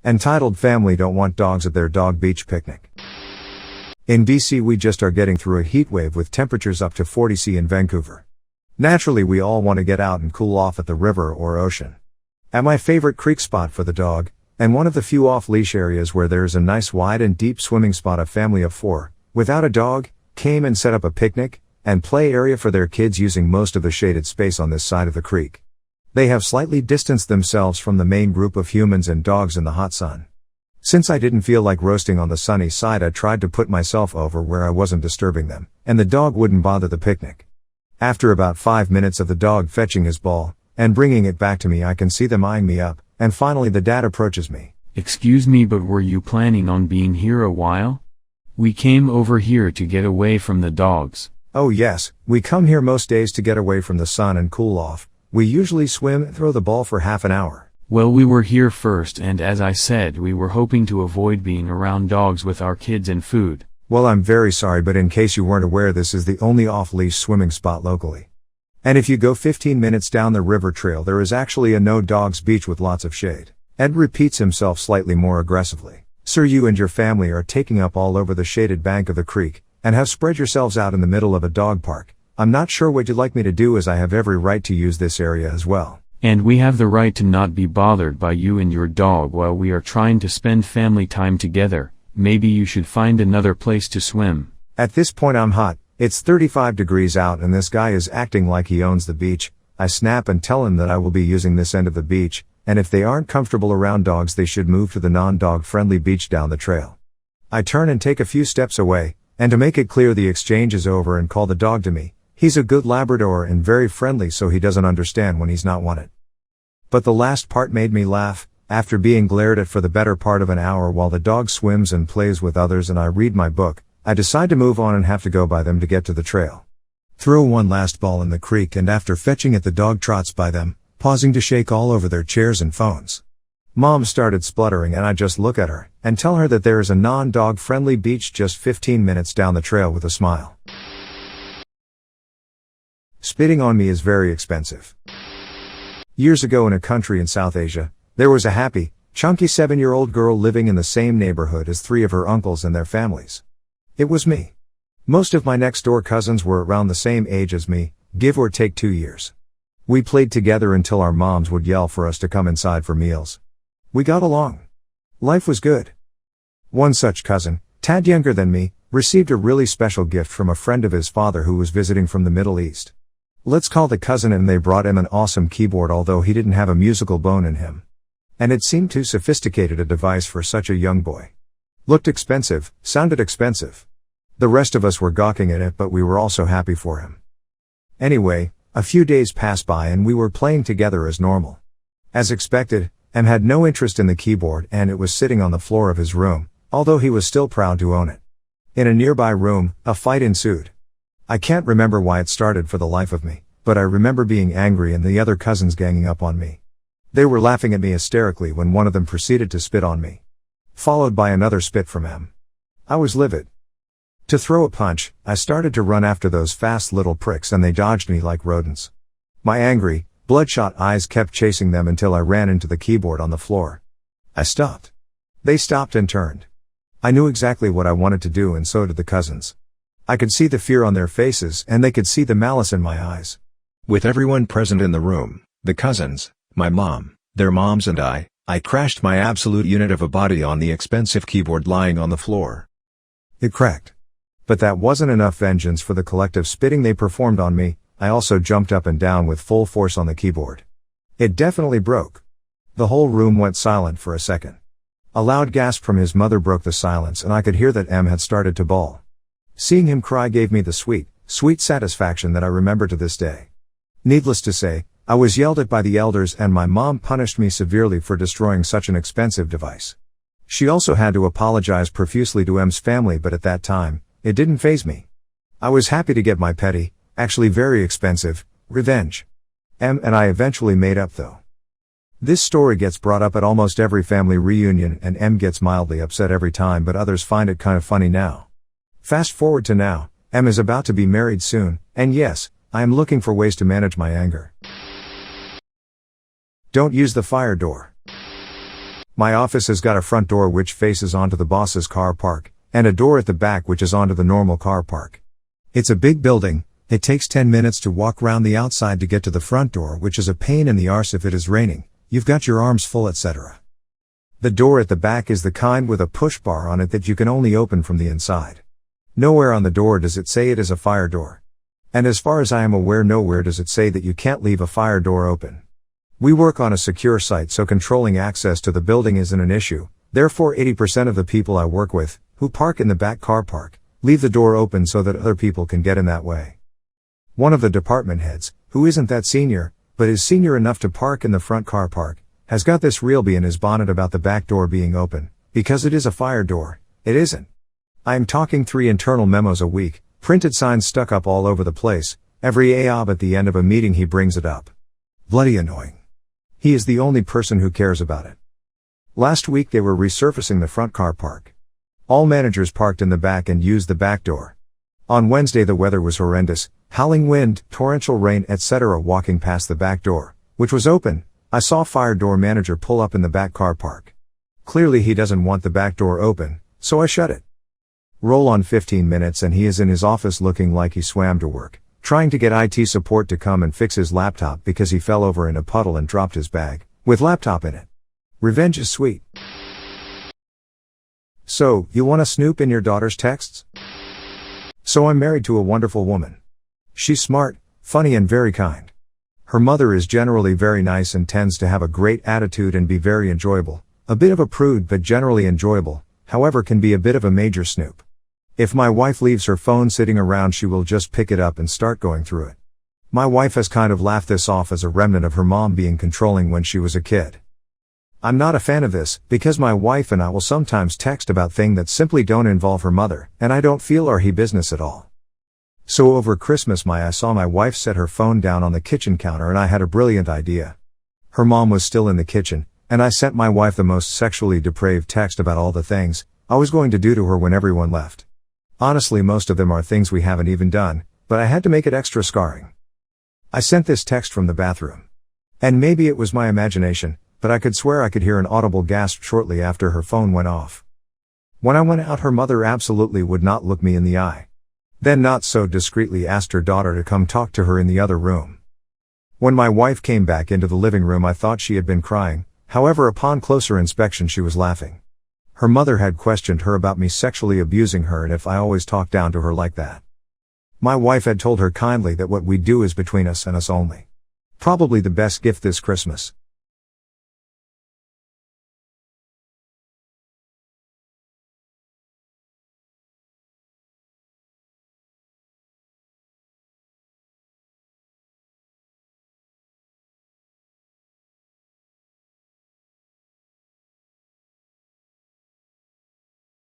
Entitled family don't want dogs at their dog beach picnic. In BC we just are getting through a heat wave with temperatures up to 40 C in Vancouver. Naturally we all want to get out and cool off at the river or ocean. At my favorite creek spot for the dog, and one of the few off-leash areas where there is a nice wide and deep swimming spot, a family of 4, without a dog, came and set up a picnic and play area for their kids using most of the shaded space on this side of the creek. They have slightly distanced themselves from the main group of humans and dogs in the hot sun. Since I didn't feel like roasting on the sunny side, I tried to put myself over where I wasn't disturbing them, and the dog wouldn't bother the picnic. After about 5 minutes of the dog fetching his ball and bringing it back to me, I can see them eyeing me up, and finally the dad approaches me. Excuse me, but were you planning on being here a while? We came over here to get away from the dogs. Oh yes, we come here most days to get away from the sun and cool off. We usually swim and throw the ball for half an hour. Well, we were here first, and as I said, we were hoping to avoid being around dogs with our kids and food. Well, I'm very sorry, but in case you weren't aware, this is the only off-leash swimming spot locally. And if you go 15 minutes down the river trail, there is actually a no-dogs beach with lots of shade. Ed repeats himself slightly more aggressively. Sir, you and your family are taking up all over the shaded bank of the creek, and have spread yourselves out in the middle of a dog park. I'm not sure what you'd like me to do, as I have every right to use this area as well. And we have the right to not be bothered by you and your dog while we are trying to spend family time together. Maybe you should find another place to swim. At this point I'm hot. It's 35 degrees out and this guy is acting like he owns the beach. I snap and tell him that I will be using this end of the beach, and if they aren't comfortable around dogs they should move to the non-dog friendly beach down the trail. I turn and take a few steps away, and to make it clear the exchange is over, and call the dog to me. He's a good Labrador and very friendly, so he doesn't understand when he's not wanted. But the last part made me laugh. After being glared at for the better part of an hour while the dog swims and plays with others and I read my book, I decide to move on and have to go by them to get to the trail. Throw one last ball in the creek, and after fetching it the dog trots by them, pausing to shake all over their chairs and phones. Mom started spluttering and I just look at her and tell her that there is a non-dog friendly beach just 15 minutes down the trail with a smile. Spitting on me is very expensive. Years ago in a country in South Asia, there was a happy, chunky 7-year-old girl living in the same neighborhood as 3 of her uncles and their families. It was me. Most of my next door cousins were around the same age as me, give or take 2 years. We played together until our moms would yell for us to come inside for meals. We got along. Life was good. One such cousin, tad younger than me, received a really special gift from a friend of his father who was visiting from the Middle East. Let's call the cousin, and they brought him an awesome keyboard, although he didn't have a musical bone in him. And it seemed too sophisticated a device for such a young boy. Looked expensive, sounded expensive. The rest of us were gawking at it, but we were also happy for him. Anyway, a few days passed by and we were playing together as normal. As expected, Em had no interest in the keyboard and it was sitting on the floor of his room, although he was still proud to own it. In a nearby room, a fight ensued. I can't remember why it started for the life of me, but I remember being angry and the other cousins ganging up on me. They were laughing at me hysterically when one of them proceeded to spit on me, followed by another spit from Em. I was livid. To throw a punch, I started to run after those fast little pricks and they dodged me like rodents. My angry, bloodshot eyes kept chasing them until I ran into the keyboard on the floor. I stopped. They stopped and turned. I knew exactly what I wanted to do, and so did the cousins. I could see the fear on their faces and they could see the malice in my eyes. With everyone present in the room, the cousins, my mom, their moms and I crashed my absolute unit of a body on the expensive keyboard lying on the floor. It cracked. But that wasn't enough vengeance for the collective spitting they performed on me. I also jumped up and down with full force on the keyboard. It definitely broke. The whole room went silent for a second. A loud gasp from his mother broke the silence and I could hear that Em had started to bawl. Seeing him cry gave me the sweet satisfaction that I remember to this day. Needless to say, I was yelled at by the elders and my mom punished me severely for destroying such an expensive device. She also had to apologize profusely to Em's family, but at that time, it didn't faze me. I was happy to get my petty, actually very expensive, revenge. Em and I eventually made up though. This story gets brought up at almost every family reunion and Em gets mildly upset every time, but others find it kind of funny now. Fast forward to now, Em is about to be married soon, and yes, I am looking for ways to manage my anger. Don't use the fire door. My office has got a front door which faces onto the boss's car park, and a door at the back which is onto the normal car park. It's a big building. It takes 10 minutes to walk round the outside to get to the front door, which is a pain in the arse if it is raining, you've got your arms full, etc. The door at the back is the kind with a push bar on it that you can only open from the inside. Nowhere on the door does it say it is a fire door. And as far as I am aware, nowhere does it say that you can't leave a fire door open. We work on a secure site, so controlling access to the building isn't an issue. Therefore 80% of the people I work with, who park in the back car park, leave the door open so that other people can get in that way. One of the department heads, who isn't that senior, but is senior enough to park in the front car park, has got this real bee in his bonnet about the back door being open, because it is a fire door. It isn't. I am talking 3 internal memos a week, printed signs stuck up all over the place, every AOB at the end of a meeting he brings it up. Bloody annoying. He is the only person who cares about it. Last week they were resurfacing the front car park. All managers parked in the back and used the back door. On Wednesday the weather was horrendous, howling wind, torrential rain, etc. Walking past the back door, which was open, I saw fire door manager pull up in the back car park. Clearly he doesn't want the back door open, so I shut it. Roll on 15 minutes and he is in his office looking like he swam to work, trying to get IT support to come and fix his laptop because he fell over in a puddle and dropped his bag, with laptop in it. Revenge is sweet. So, you want to snoop in your daughter's texts? So I'm married to a wonderful woman. She's smart, funny and very kind. Her mother is generally very nice and tends to have a great attitude and be very enjoyable, a bit of a prude but generally enjoyable, however can be a bit of a major snoop. If my wife leaves her phone sitting around, she will just pick it up and start going through it. My wife has kind of laughed this off as a remnant of her mom being controlling when she was a kid. I'm not a fan of this, because my wife and I will sometimes text about things that simply don't involve her mother, and I don't feel are her business at all. So over Christmas I saw my wife set her phone down on the kitchen counter and I had a brilliant idea. Her mom was still in the kitchen, and I sent my wife the most sexually depraved text about all the things I was going to do to her when everyone left. Honestly, most of them are things we haven't even done, but I had to make it extra scarring. I sent this text from the bathroom. And maybe it was my imagination, but I could swear I could hear an audible gasp shortly after her phone went off. When I went out, her mother absolutely would not look me in the eye. Then not so discreetly asked her daughter to come talk to her in the other room. When my wife came back into the living room I thought she had been crying, however upon closer inspection she was laughing. Her mother had questioned her about me sexually abusing her and if I always talked down to her like that. My wife had told her kindly that what we do is between us and us only. Probably the best gift this Christmas.